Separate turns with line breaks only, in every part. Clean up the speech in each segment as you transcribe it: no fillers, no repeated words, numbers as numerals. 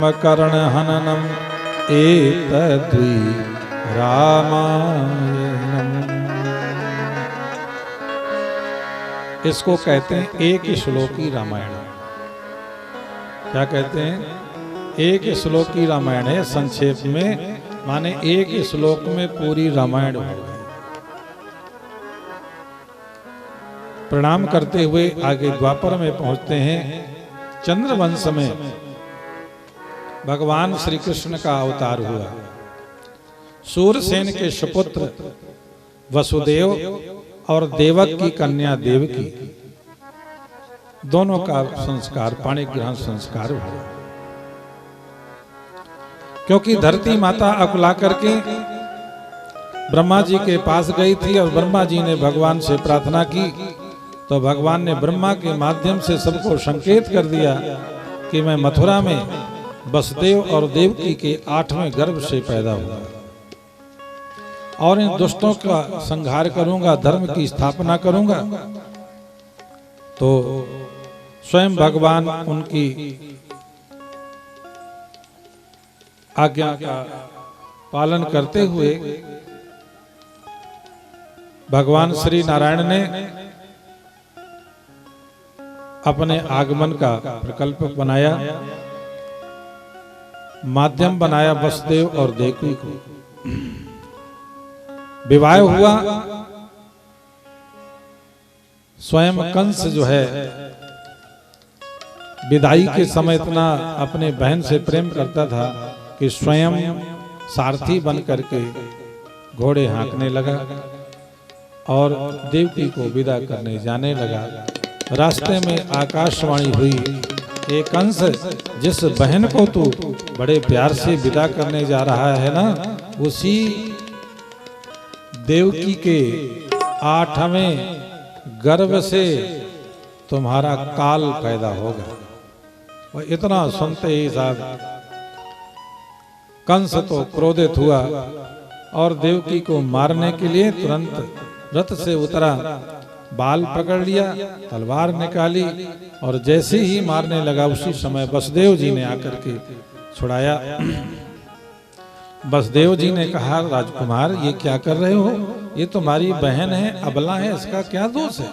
कर्ण हननम एतद्वि रामायणम। इसको कहते हैं एक श्लोकी रामायण। क्या कहते हैं? एक श्लोकी रामायण है। संक्षेप में माने एक श्लोक में पूरी रामायण हो गई। प्रणाम करते हुए आगे द्वापर में पहुंचते हैं। चंद्रवंश में भगवान श्री कृष्ण का अवतार हुआ। सूरसेन के सुपुत्र वसुदेव और देवक की कन्या देवकी दोनों का संस्कार पाणि ग्रहण संस्कार हुआ। क्योंकि धरती माता अकुला करके ब्रह्मा जी के पास गई थी और ब्रह्मा जी ने भगवान से प्रार्थना की, तो भगवान ने ब्रह्मा के माध्यम से सबको संकेत कर दिया कि मैं मथुरा में वसुदेव और देवकी के 8वें गर्भ से पैदा हुआ और इन दुष्टों का संहार करूंगा, धर्म की स्थापना करूंगा। तो स्वयं भगवान उनकी आज्ञा का पालन करते हुए भगवान श्री नारायण ने अपने आगमन का प्रकल्प बनाया, माध्यम बनाया वसुदेव और देवकी को। विवाह हुआ। स्वयं कंस जो है विदाई के समय इतना अपने बहन से प्रेम करता था कि स्वयं सारथी बन करके घोड़े हाँकने लगा और देवकी को विदा करने जाने लगा। रास्ते में आकाशवाणी हुई, एक कंस, जिस बहन को तू बड़े प्यार से विदा करने जा रहा है ना, उसी देवकी के 8वें गर्भ से तुम्हारा काल पैदा होगा। और इतना सुनते ही साहब कंस तो क्रोधित हुआ और देवकी को मारने के लिए तुरंत रथ से उतरा, बाल पकड़ लिया, तलवार निकाली और जैसे ही मारने लगा उसी समय वसुदेव जी ने आकर के छुड़ाया। वसुदेव जी ने कहा, राजकुमार ये क्या कर रहे हो? ये तुम्हारी बहन है, अबला है, इसका क्या दोष है?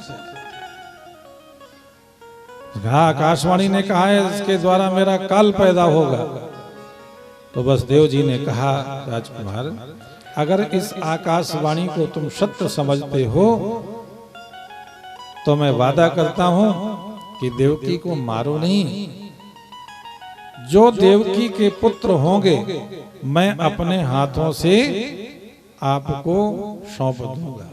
आकाशवाणी ने कहा है इसके द्वारा मेरा काल पैदा होगा। तो वसुदेव जी ने कहा, राजकुमार अगर इस आकाशवाणी को तुम सत्य समझते हो तो मैं वादा करता हूं कि देवकी को मारो नहीं। जो देवकी के पुत्र होंगे मैं अपने हाथों से आपको सौंप दूंगा,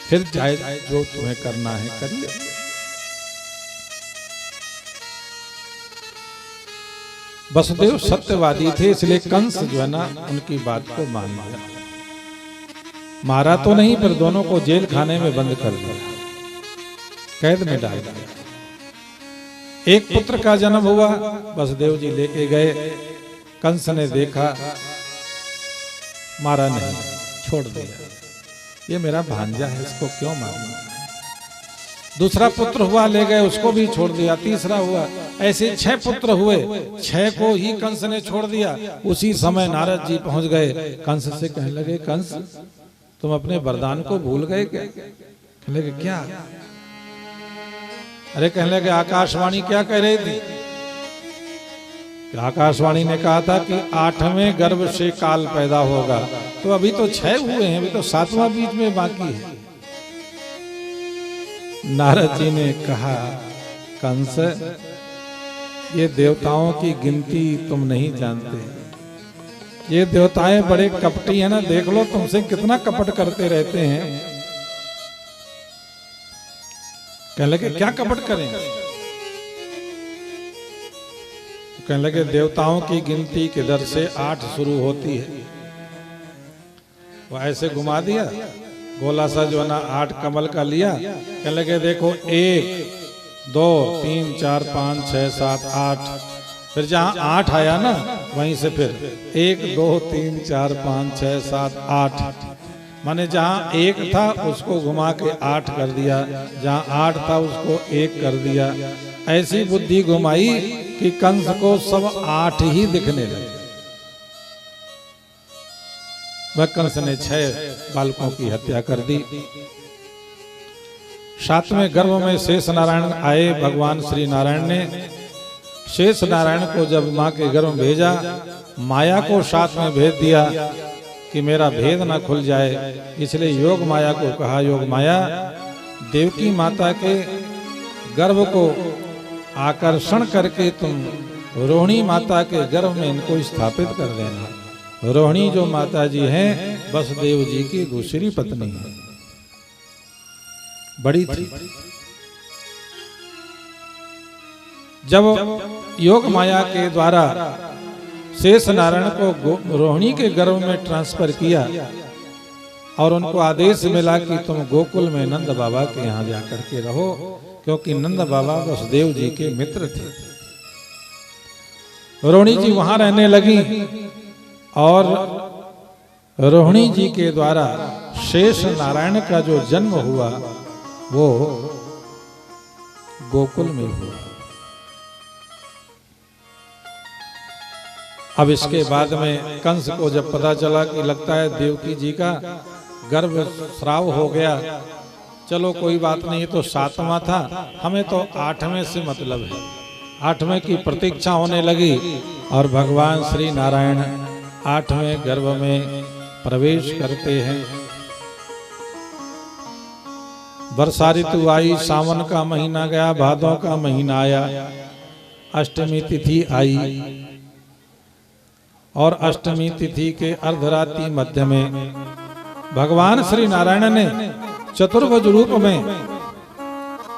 फिर चाहे जो तुम्हें करना है करिए। वसुदेव सत्यवादी थे, इसलिए कंस जो है ना उनकी बात को मान लिया। मारा तो नहीं, पर दोनों को जेल खाने में बंद कर दिया, कैद में डाल दिया। एक पुत्र का जन्म हुआ, वसुदेव जी लेके गए। कंस ने देखा, मारा नहीं, छोड़ दिया। ये मेरा भांजा है, इसको क्यों मारना। दूसरा पुत्र हुआ, ले गए, उसको भी छोड़ दिया। तीसरा हुआ, ऐसे 6 पुत्र हुए, 6 को ही कंस ने छोड़ दिया। उसी समय नारद जी पहुंच गए, कंस से कहने लगे, कंस तुम अपने वरदान को भूल गए क्या? कहने लगे क्या? अरे कहने लगे आकाशवाणी क्या कह रही थी? आकाशवाणी ने कहा था कि 8वें गर्भ से काल पैदा होगा। तो अभी तो 6 हुए हैं, अभी तो 7वां बीच में बाकी है। नारद जी ने कहा, कंस ये देवताओं की गिनती तुम नहीं जानते। ये देवताएं बड़े कपटी है ना, देख लो तुमसे कितना कपट करते रहते हैं। कहने लगे क्या कपट करें? कहने लगे देवताओं की गिनती किधर से 8 शुरू होती है। वो ऐसे घुमा दिया, गोला सा जो है ना 8 कमल का लिया। कहने लगे देखो 1 2 3 4 5 6 7 8। फिर जहां 8 आया ना वहीं से फिर 1 2 3 4 5 6 7 8, माने जहां 1 था उसको घुमा के 8 कर दिया, जहां 8 था उसको 1 कर दिया। ऐसी बुद्धि घुमाई कि कंस को सब 8 ही दिखने लगे। वह कंस ने 6 बालकों की हत्या कर दी। 7वें गर्भ में शेष नारायण आए। भगवान श्री नारायण ने शेष नारायण को जब मां के गर्भ में भेजा, माया को साथ में भेज दिया कि मेरा भेद ना खुल जाए, इसलिए योग माया को कहा, योग माया देवकी माता के गर्भ को आकर्षण करके तुम रोहिणी माता के गर्भ में इनको स्थापित कर देना। रोहिणी जो माता जी हैं वसुदेव जी की दूसरी पत्नी है, बड़ी थी। जब योग माया के द्वारा शेष नारायण को रोहिणी के गर्भ में ट्रांसफर किया और उनको आदेश मिला कि तुम गोकुल में नंद बाबा के यहाँ जाकर के रहो, क्योंकि नंद बाबा वसुदेव जी के मित्र थे। रोहिणी जी वहां रहने लगी और रोहिणी जी के द्वारा शेष नारायण का जो जन्म हुआ वो गोकुल में हुआ। अब इसके बाद में कंस को जब पता चला कि लगता है देवकी जी का गर्भ स्राव हो गया, चलो कोई बात नहीं, तो 7वां था, हमें तो 8वें से मतलब है। 8वें की प्रतीक्षा होने लगी और भगवान श्री नारायण 8वें गर्भ में प्रवेश करते हैं। वर्षा ऋतु आई, सावन का महीना गया, भादों का महीना आया, अष्टमी तिथि आई और अष्टमी तिथि के अर्धरात्रि मध्य में भगवान श्री नारायण ने चतुर्भुज रूप में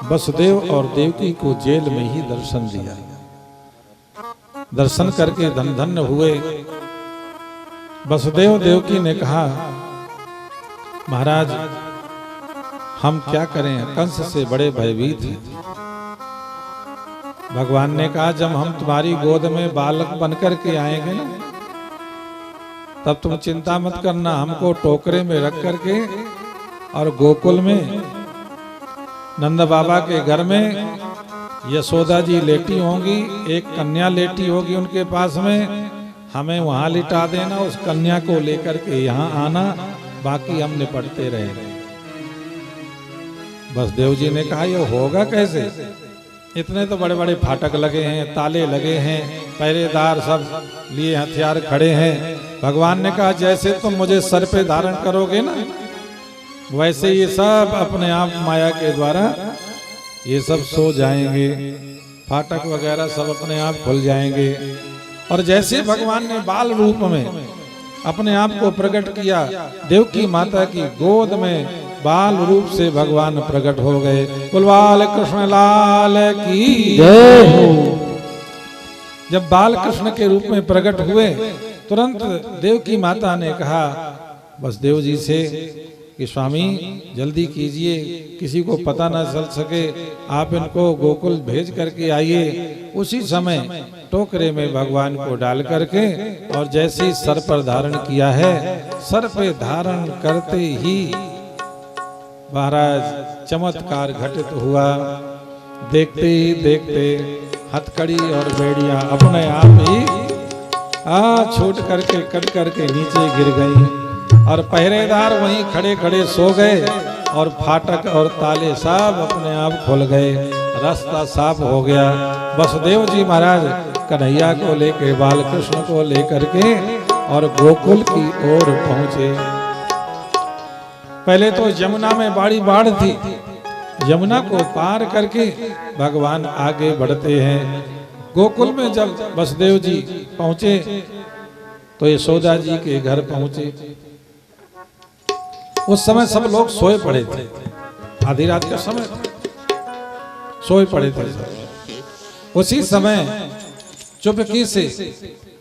वसुदेव और देवकी को जेल में ही दर्शन दिया। दर्शन करके धन धन्य हुए। वसुदेव देवकी ने कहा, महाराज हम क्या करें, कंस से बड़े भयभीत हैं। भगवान ने कहा, जब हम तुम्हारी गोद में बालक बनकर के आएंगे ना, तब तुम चिंता मत करना, हमको टोकरे में रख करके और गोकुल में नंद बाबा के घर में यशोदा जी लेटी होंगी, एक कन्या लेटी होगी उनके पास में, हमें वहां लिटा देना, उस कन्या को लेकर के यहाँ आना, बाकी हम निपटते रहेंगे। वसुदेव जी ने कहा, ये होगा कैसे, इतने तो बड़े बड़े फाटक लगे हैं, ताले लगे हैं, पहरेदार सब लिए हथियार खड़े हैं। भगवान ने कहा, जैसे तुम मुझे सर पे धारण करोगे ना, वैसे ये सब अपने आप माया के द्वारा ये सब सो जाएंगे, फाटक वगैरह सब अपने आप खुल जाएंगे। और जैसे भगवान ने बाल रूप में अपने आप को प्रकट किया, देवकी माता की गोद में बाल रूप से भगवान प्रकट हो गए। कुलवाल कृष्ण लाल की जय हो। जब बाल कृष्ण के रूप में प्रकट हुए, तुरंत देवकी माता ने कहा वसुदेव जी से कि स्वामी जल्दी कीजिए, किसी को पता न चल सके, आप इनको गोकुल भेज करके आइए। उसी समय टोकरे में भगवान को डाल करके और जैसे ही सर पर धारण किया है, सर पे धारण करते ही महाराज चमत्कार घटित हुआ। देखते ही देखते हथकड़ी और बेड़ियां अपने आप ही छूट करके कट करके नीचे गिर गई और पहरेदार वहीं खड़े खड़े सो गए और फाटक और ताले सब अपने आप खुल गए, रास्ता साफ हो गया। वसुदेव जी महाराज कन्हैया को लेकर, बाल कृष्ण को लेकर के और गोकुल की ओर पहुंचे। पहले तो यमुना में बड़ी बाढ़ थी, यमुना को पार करके भगवान आगे बढ़ते हैं। गोकुल में जब वसुदेव जी पहुंचे तो यशोदा जी के घर पहुंचे। उस समय सब लोग सोए पड़े थे, आधी रात का समय सोए पड़े थे। उसी समय चुपके से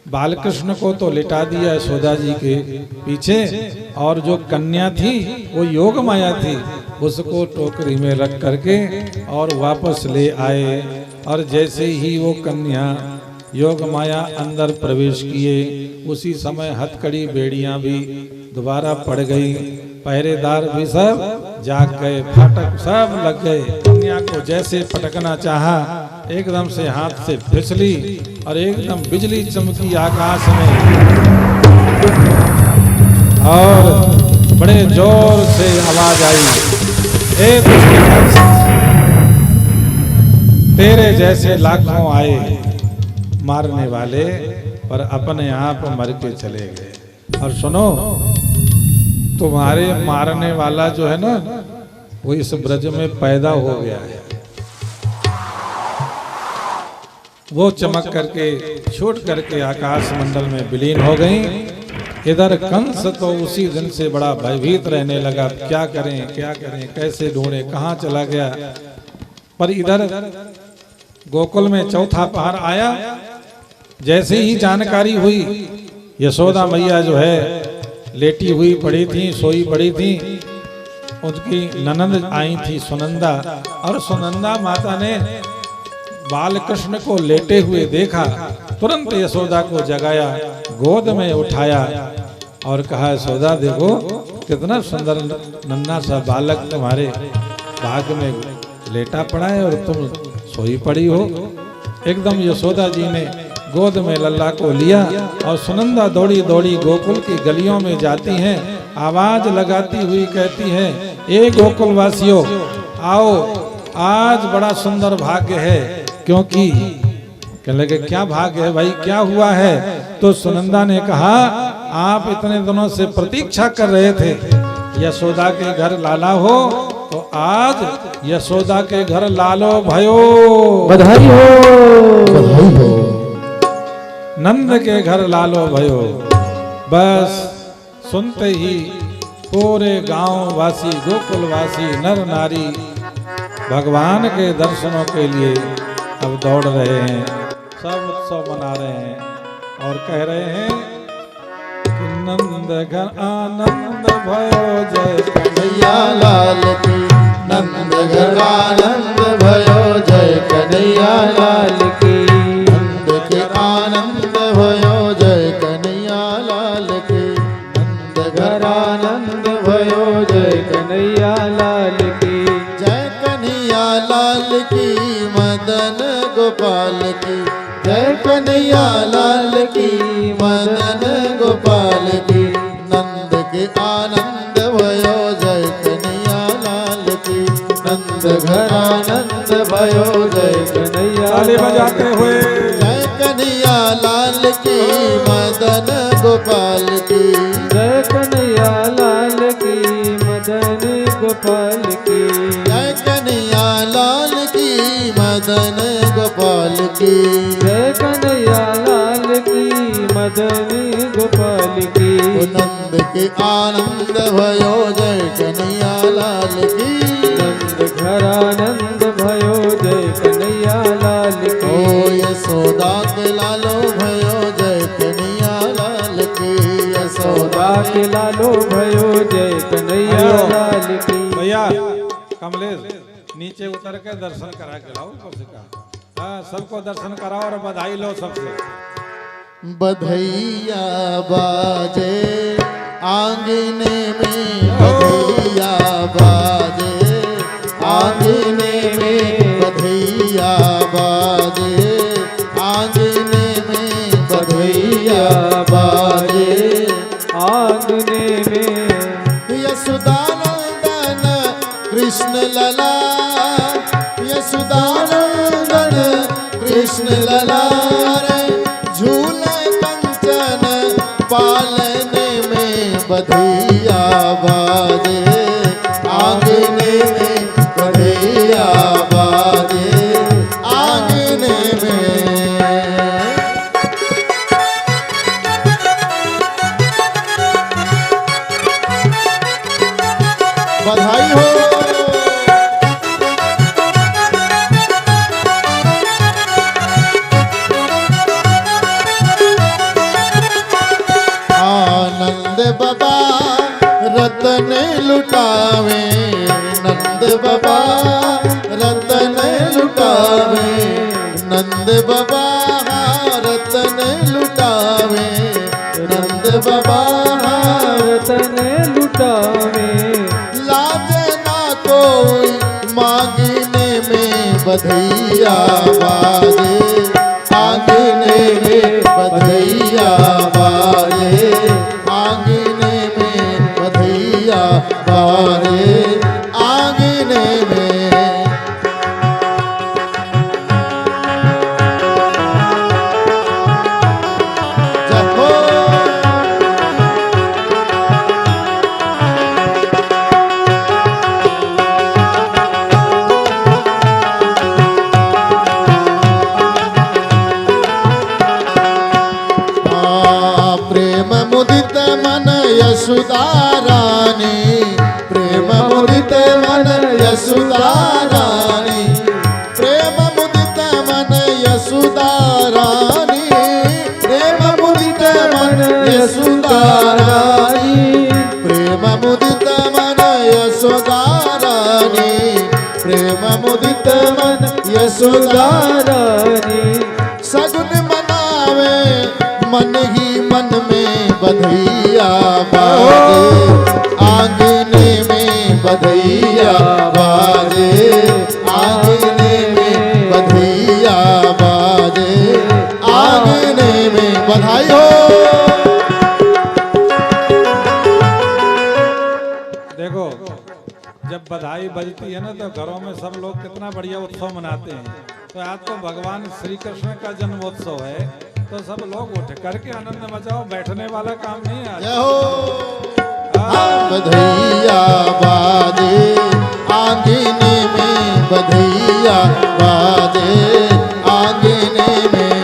बालकृष्ण को तो लिटा दिया यशोदा जी के पीछे, और जो कन्या थी वो योग माया थी, उसको टोकरी में रख करके और वापस ले आए। और जैसे ही वो कन्या योग माया अंदर प्रवेश किए, उसी समय हथकड़ी बेड़ियां भी दोबारा पड़ गई, पहरेदार भी सब जाग गए, फाटक सब लग गए। कन्या को जैसे पटकना चाहा, एकदम से हाथ से फिसली और एकदम बिजली चमकी आकाश में और बड़े जोर से आवाज आई, ए तेरे जैसे लाखों आए मारने वाले, पर अपने आप मर के चले गए। और सुनो, तुम्हारे मारने वाला जो है ना, वो इस ब्रज में पैदा हो गया है। वो चमक करके छूट करके आकाश मंडल में विलीन हो गई। इधर कंस तो उसी दिन से बड़ा भयभीत रहने लगा, क्या करें क्या करें, कैसे ढूंढे, कहाँ चला गया। पर इधर गोकुल में चौथा पहर आया, जैसे ही जानकारी हुई, यशोदा मैया जो है लेटी हुई पड़ी थी, सोई पड़ी थी, उनकी ननंद आई थी सुनंदा, और सुनंदा माता ने बाल कृष्ण को लेटे हुए देखा, तुरंत यशोदा को जगाया, गोद में उठाया और कहा, यशोदा देखो कितना सुंदर नन्हा सा बालक तुम्हारे भाग में लेटा पड़ा है और तुम सोई पड़ी हो। एकदम यशोदा जी ने गोद में लल्ला को लिया और सुनंदा दौड़ी दौड़ी गोकुल की गलियों में जाती हैं, आवाज लगाती हुई कहती हैं, ए गोकुल वासियों आओ, आज बड़ा सुंदर भाग्य है। क्योंकि कहने लगे, क्या भाग्य है भाई, क्या हुआ है। तो सुनंदा ने कहा, आप इतने दिनों से प्रतीक्षा कर रहे थे यशोदा के घर लाला हो, तो आज यशोदा के घर लालो भयो,
बधाई हो, बधाई हो।
नंद के घर लालो भयो। बस सुनते ही पूरे गांव वासी, गोकुल वासी, नर नारी भगवान के दर्शनों के लिए अब दौड़ रहे हैं, सब उत्सव मना रहे हैं और कह रहे हैं कि नंद घर आनंद भयो, जय
कन्हैया लाल की, नंद घर आनंद भयो, जय कन्हैया लाल की, नंद के आनंद भयो, जय कन्हैया लाल की, नंद घर आनंद भयो, जय कन्हैया लाल की, जय कन्हैया लाल की, मदन गोपाल की, जय कन्हैया लाल की, मदन गोपाल की, नंद के आनंद भयो, जय कन्हैया लाल की, नंद घर आनंद भयो, जय कन्हैया
ताली बजाते हुए,
जय कन्हैया लाल की, मदन गोपाल की, जय कन्हैया लाल की, मदन गोपाल की, जय कन्हैया लाल की, मदन गोपाल की, जय कन्हैया लाल की, मदन गोपाल की, नंद के आनंद भयो, जय कन्हैया लाल की, नंद घर आनंद भयो, जय कन्हैया लाल की, ओ यशोदा के लालो भयो, जय कन्हैया लाल की, यशोदा के लालो भयो, जय कन्हैया लाल की।
भैया कमलेश नीचे उतर के दर्शन करा के लाओ, ऊपर से कहा, हाँ सबको दर्शन कराओ और बधाई लो सबसे।
बधैया बाजे आंगने में, बधैया बाजे आंगने में, बधैया बाजे आंगने में, बधैया बाजे आंगने में, यशोदानंदन कृष्ण लला, यशोदानंदन कृष्ण लला रे, झूले कंचन पालने में, बधैया बाजे आंगने में, बधैया बाजे आंगने में। बधाई हो। आनंद बाबा बधैया बाजे, आंगने में बधैया बाजे, आंगने में बधैया बाजे, आंगने में। प्रेम मुदित मन यशोदा रानी, प्रेम मुदित मन यशोदा रानी, प्रेम मुदित मन यशोदा रानी, प्रेम मुदित मन यशोदा रानी, प्रेम मुदित मन यशोदा रानी, प्रेम मुदित मन यशोदा रानी। सगुन मनावे मन ही मन में बधैया बाजे, आंगने में बधैया बाजे, आंगने में बधैया बाजे, आंगने में बधाई हो।
देखो, जब बधाई बजती है ना तो घरों में सब लोग कितना बढ़िया उत्सव मनाते हैं। तो आज तो भगवान श्री कृष्ण का जन्मोत्सव है, तो सब लोग उठ करके आनंद मचाओ, बैठने वाला काम नहीं है।
जय हो। बधैया बाजे, आंगने में बधैया बाजे, आंगने में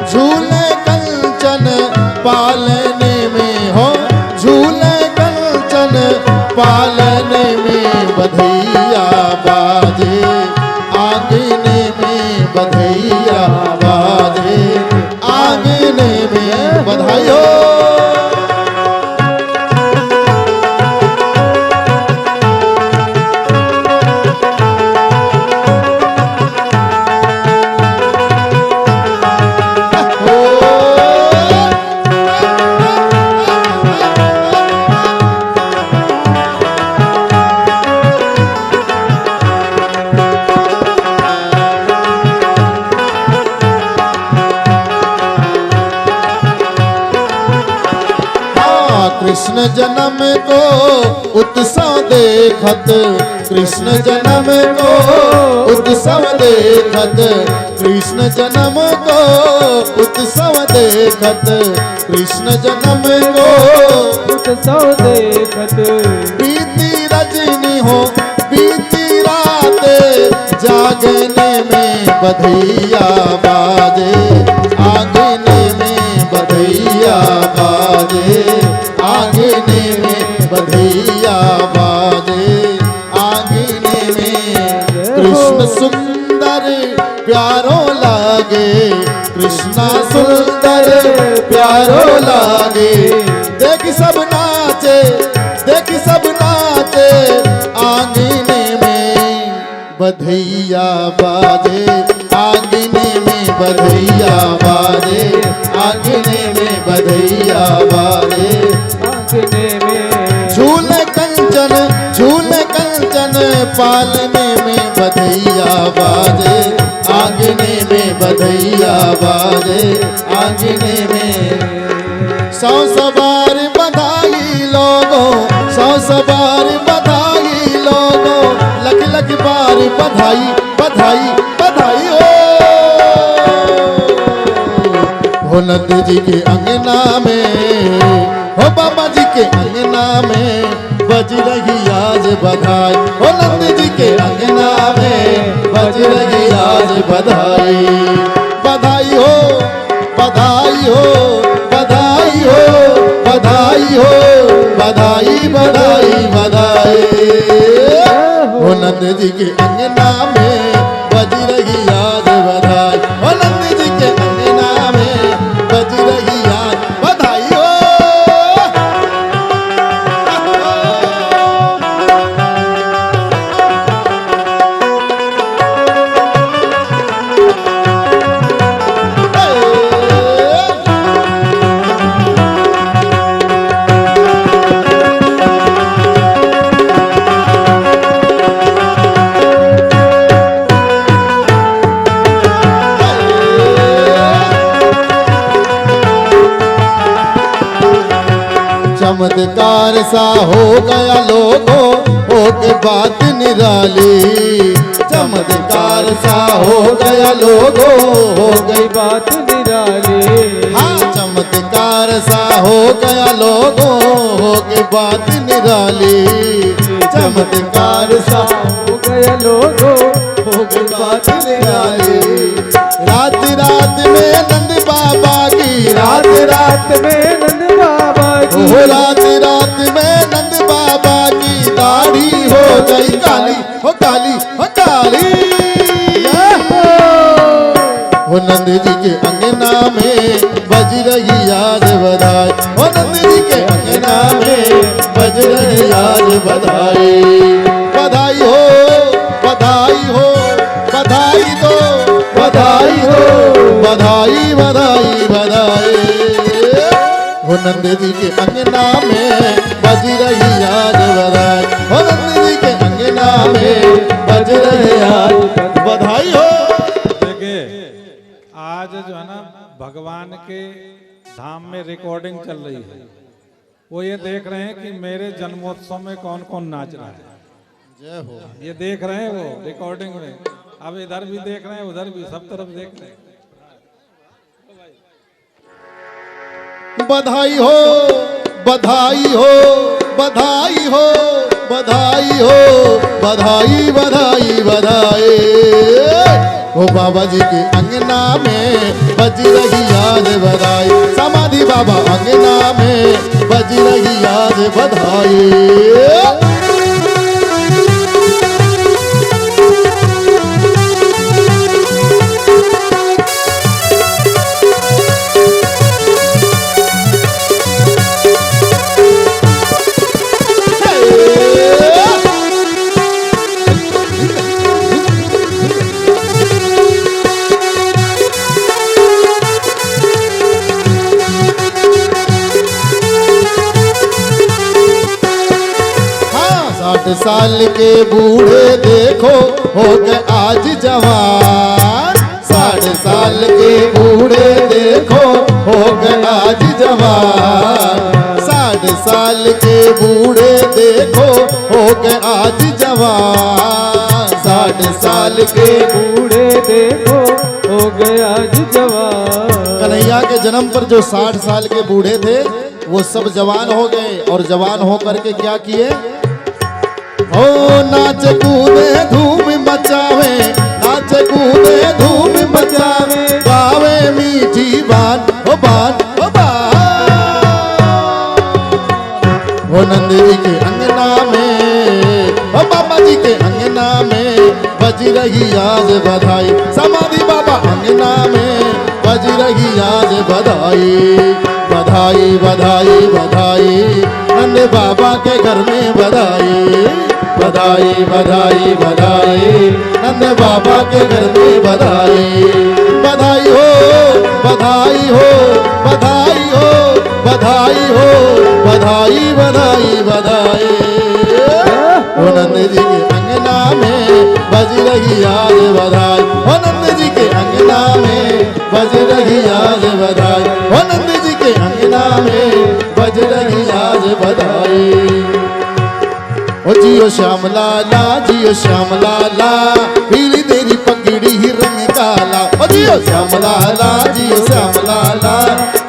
झूले कंचन पालने में हो, झूले कंचन पालने में बधैया बाजे, आंगने में बधैया बाजे, आंगने में बधाई हो। कृष्ण जन्म को उत्सव देखत, कृष्ण जन्म को उत्सव देखत, कृष्ण जन्म को उत्सव देखत, कृष्ण जन्म को उत्सव देखत। बीती रजनी हो बीती रात, जागने में बधैया बाजे, आंगने में बधैया बाजे, आंगने में बधैया बाजे, आंगने में। कृष्ण सुंदर प्यारो लागे, कृष्णा सुंदर प्यारो लागे, देख सब नाचे, देख सब नाचे, आंगने में बधैया बाजे, आंगने में बधैया बाजे, आंगने में बधैया बाजे, आंगने में झूले कंचन, झूले कंचन पालने में बधैया बाजे, आंगने में बधैया बाजे, आंगने में। सौ सवार बधाई लोगों, सौ सवार बधाई लोगों, लख लख बार बधाई बधाई बधाई हो नंद जी के अंगना में, हो बाबा जी के अंगना में बज रही आज बधाई, हो नंद जी के अंगना में बज रही आज बधाई। बधाई हो बधाई हो बधाई हो बधाई हो, बधाई बधाई बधाई हो नंद जी के अंगना में बज रही आज बधाई, हो नंद जी के अंगना में बज रही आज बधाई हो। चमत्कार सा हो गया लोगों, हो के बात निराली। चमत्कार सा हो गया लोगों, हो गई
बात निराली।
हाँ, चमत्कार सा हो गया लोगों, हो के बात निराली। चमत्कार सा
हो गया लोगों, हो गई बात निराली।
रात रात में नंद बाबा की,
रात रात में नंद बाबा की,
हो रात रात में नंद बाबा की दाढ़ी हो गई काली, हो काली, हो काली। हो नंद जी के अंगना में बज रही आज बधाई, हो नंद जी के अंगना में बज रही आज बधाई। बधाई हो, बधाई हो, बधाई दो, बधाई हो, बधाई बधाई बधाई। हो नंद जी के अंगना में बज रही आज बधाई, हो नंद जी के अंगना में बज रही आज बधाई हो।
देखिए आज जो है ना भगवान के धाम में रिकॉर्डिंग चल रही है। वो ये देख रहे हैं कि मेरे जन्मोत्सव में कौन कौन नाच रहा है।
जय हो।
ये देख रहे हैं वो रिकॉर्डिंग में। अब इधर भी देख रहे हैं, उधर भी, सब तरफ देख रहे हैं।
बधाई हो, बधाई हो, बधाई हो, बधाई हो, बधाई बधाई बधाई। हो बाबा जी के अंगना में बज रही आज बधाई, समाधि बाबा अंगना में बज रही आज बधाई। साल के बूढ़े देखो हो गए आज जवान। 60 साल के बूढ़े देखो हो गए आज जवान। 60 साल के बूढ़े देखो हो गए आज जवान। 60 साल के
बूढ़े देखो हो गए आज जवान।
कन्हैया के जन्म पर जो 60 साल के बूढ़े थे वो सब जवान हो गए, और जवान हो करके क्या किए? ओ नाच कूदे धूम मचावे, नाच कूदे धूम मचावे, गावे मीठी बान, ओ बान, ओ बान। ओ नंद जी के अंगना में, ओ बाबा जी के अंगना में बज रही आज बधाई, समाधि बाबा अंगना में बज रही आज बधाई। बधाई बधाई बधाई, नंद बाबा के घर में बधाई। बधाई बधाई बधाई, नंद बाबा के घर में बधाई। बधाई हो, बधाई हो, बधाई हो, बधाई हो, बधाई बधाई बधाई। ओ नंद जी के अंगना में बज रही आज बधाई, ओ नंद जी के अंगना में बज रही आज बधाई, ओ नंद जी के अंगना में बज रही आज बधाई। ओ जियो श्याम लाला, जियो श्याम लाला, पीली तेरी पगड़ी ही रंग काला। ओ जियो श्याम लाला, जियो श्याम लाला,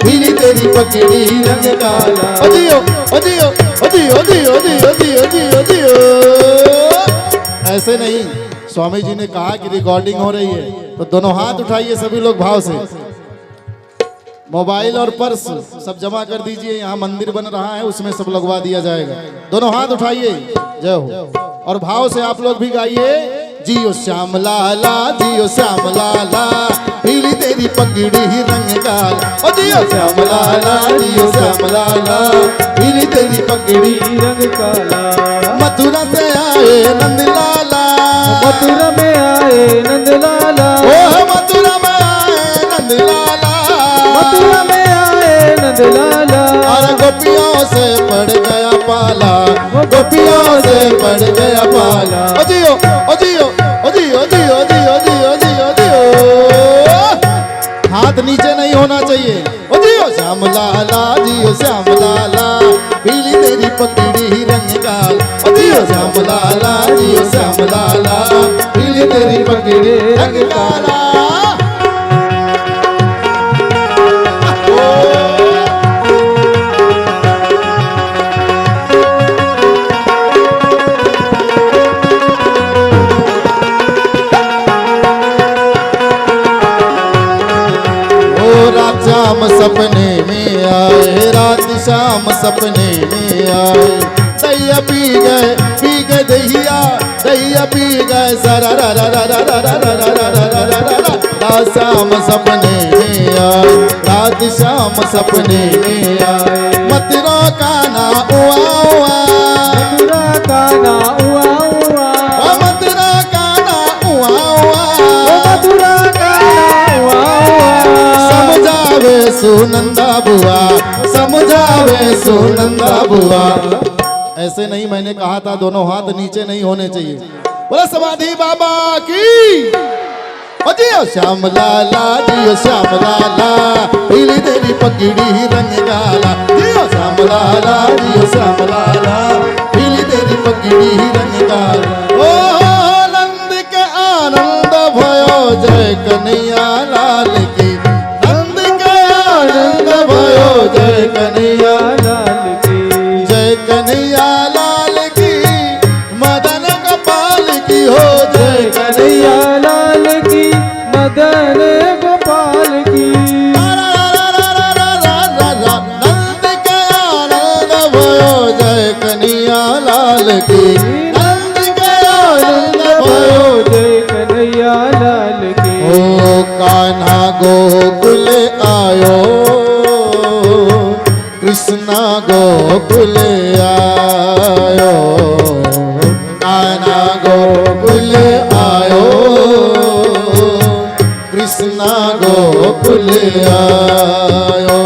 पीली तेरी पगड़ी ही रंग काला। ओ जियो, ओ जियो, ओ जियो, ओ जियो, ओ जियो, ओ जियो, ओ जियो, ओ जियो। ऐसे नहीं, स्वामी जी ने कहा कि रिकॉर्डिंग हो रही है तो दोनों हाथ उठाइए सभी लोग भाव से। मोबाइल और पर्स सब जमा कर दीजिए, यहाँ मंदिर बन रहा है उसमें सब लगवा दिया जाएगा। दोनों हाथ उठाइए, जय हो। और भाव से आप लोग भी गाइए, जियो श्याम लाला, जियो श्याम लाला, पीली तेरी पगड़ी ही रंग काला। ओ जियो श्याम लाला, जियो श्याम लाला, पीली तेरी पगड़ी ही रंग काला। मथुरा से आए नंद लाला,
मथुरा में आए नंद लाला,
ओ मथुरा में आए नंद लाला,
मथुरा में आए नंद लाला।
अरे गोपियों से पड़ गया पाला, गोपियों से पड़ गया पाला। ओ जियो, ओ जियो, ओ जियो, ओ जियो, ओ जियो, ओ जियो, ओ जियो, ओ जियो। हाथ हाथ नीचे नहीं होना चाहिए। ओ जियो श्याम लाला जियो श्याम लाला, पीली तेरी पगड़ी रंग काल। ओ जियो श्याम लाला जियो श्याम लाला, पीली तेरी पगड़ी रंग काला। श्याम सपने में आए, रात शाम सपने में आए। दैया पी गए दहिया, दैया पी गए सरा रा रा रा रा रा रा रा रा रा रा रा रा रा। रात शाम सपने में आए, रात शाम सपने में आए। मथुरा का ना उआ उआ,
मथुरा का ना उआ उआ,
मथुरा का ना उआ उआ,
मथुरा का ना उआ उआ।
समझावे सुनंदा बुआ, समझावे सुनंदा बुआ। ऐसे नहीं, मैंने कहा था दोनों हाथ नीचे नहीं होने चाहिए। बोला समाधि बाबा की। ओ जियो श्याम लाला जियो श्याम लाला, पीली तेरी पगड़ी रंग काला। जियो श्याम लाला जियो श्याम लाला, पीली तेरी पगड़ी रंग काला। ओ नंद के आनंद भयो, जय कन्हैया लाल की। जय कन्हैया
लाल की,
जय कन्हैया लाल की, मदन गोपाल की हो। जय
कन्हैया लाल की, मदन गोपाल की।
नंद के आनंद भयो, जय कन्हैया लाल की। नंद के आनंद भयो,
जय कन्हैया लाल की।
ओ कान्हा गोकुल आयो, कृष्णा गोकुल आयो। कान्हा गोकुल आयो, कृष्णा गोकुल आयो।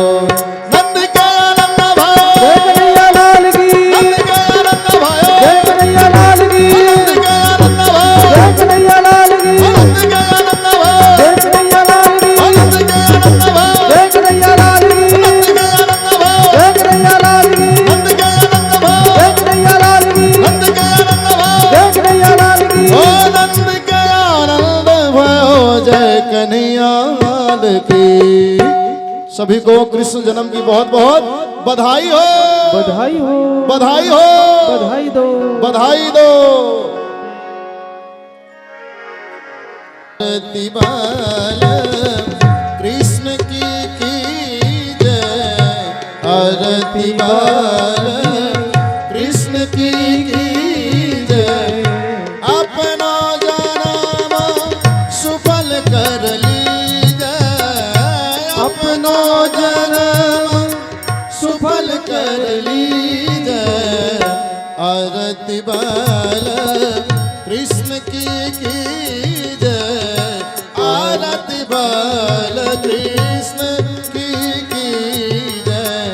नंद के आनंद भयो,
जय कन्हैया लाल की,
नंद के आनंद भयो,
जय कन्हैया लाल की,
नंद के आनंद भयो,
जय कन्हैया लाल की,
नंद के आनंद भयो,
जय कन्हैया लाल की,
नंद के आनंद भयो,
जय कन्हैया लाल की,
नंद के आनंद भयो,
जय कन्हैया लाल की,
नंद के आनंद भयो,
जय कन्हैया लाल की,
नंद के आनंद भयो,
जय कन्हैया लाल की।
ओ नंद के आनंद भयो, जय कन्हैया लाल की। सभी को कृष्ण जन्म की बहुत बहुत बधाई हो,
बधाई हो,
बधाई हो,
बधाई दो,
बधाई दो। आरती बाल कृष्ण की जय, आरती बाल कृष्ण की जय। अपना जन्म सुफल कर लीजय, अपना जन्म सुफल कर लीजय। आरती बाल कृष्ण की जय, आरती बाल कृष्ण की जय।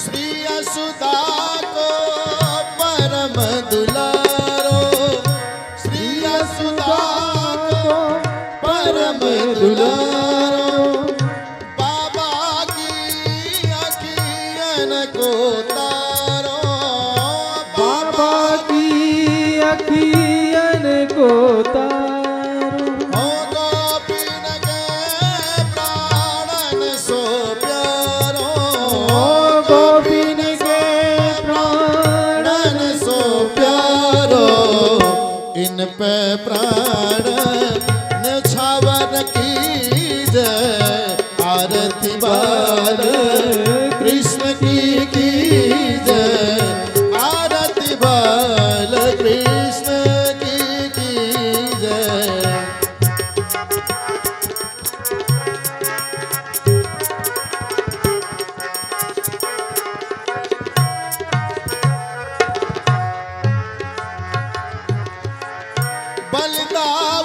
श्री यशोदा को परम दुलारो, श्री यशोदा को परम दुलारो। बाबा की अखियन को तारो,
बाबा की अखियन को तारो।
हो गोपीन के प्राणन सो प्यारो,
ओ गोपीन के
प्राणन सो प्यारो। इन पे प्राण न्यौछावर की जय, आरती बाल कृष्ण की जय, आरती बाल कृष्ण की जय। बलिदान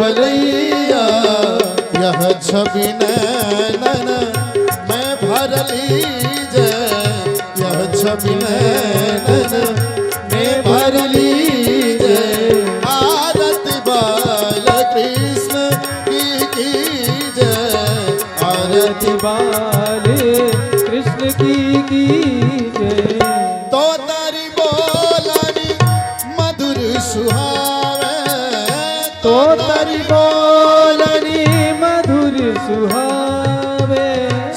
बलैया यह छवि नैनन मैं भर लीजे यह छवि नैनन मैं भर लीजे आरती बाल कृष्ण की जय आरती
बाले कृष्ण की जय।
तो तारी बोलानी मधुर सुहावे
तो तारी बोलनी मधुर सुहावे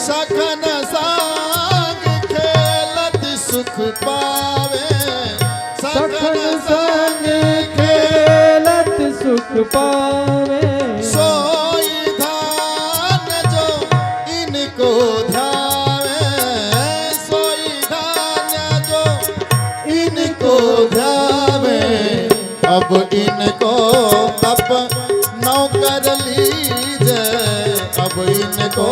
सखन संग खेलत सुख पावे
सखन संग खेलत सुख पावे
सोई धान जो इनको ध्यावे सोई धान जो इनको ध्यावे अब इनको अपनौ कर लीजे अब इनको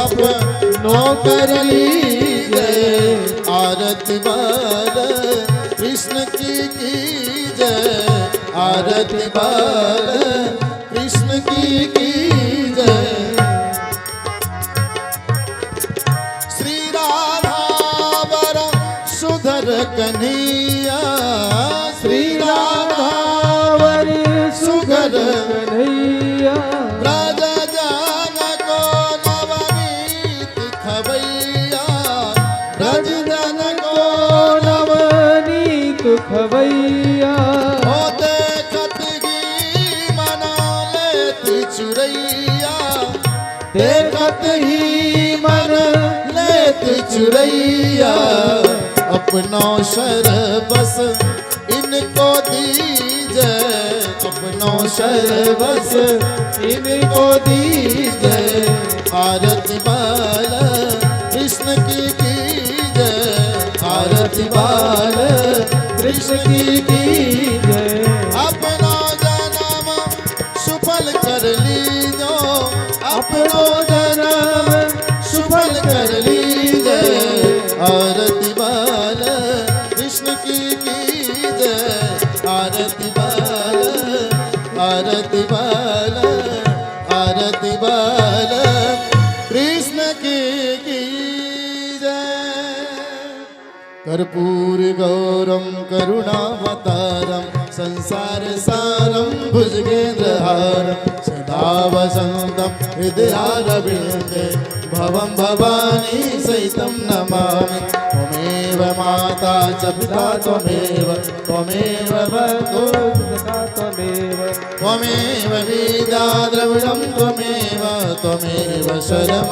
अपनौ कर लीजे आरती बाल कृष्ण की जय आरती बाल कृष्ण की जय। श्री राधा वर सुधर कन्हैया श्री राधा
वर
सुघर
कन्हैया
ब्रज जन को नवनीत खबैया ब्रज जन को
नवनीत खबैया
हो देखत ही मना लेत चुरैया
देखत ही मन
लेत चुरैया अपनो शर बस इनको दीजे अपनो शर बस इनको दीजे आरती बाल कृष्ण की जय आरती बाल कृष्ण की
जय।
अपना जन्म सुफल कर लीजो अपनो जन्म सुफल कर लीजे आरती बाल कृष्ण की जय आरती बाल आरती बाल आरती बाल कृष्ण की जय। कर्पूर गौरम करुणावतारम संसार सारम भुजगेन्द्रहारम सदा वसंतम हृदयारविन्दे भवं भवानी सहितं नमामि त्वमेव माता च पिता त्वमेव त्वमेव बन्धु
सखा त्वमेव
त्वमेव विद्या द्रविणं त्वमेव त्वमेव शरणं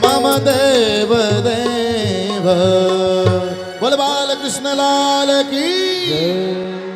मम देव देव। बोल बाल कृष्ण लाल की
जय।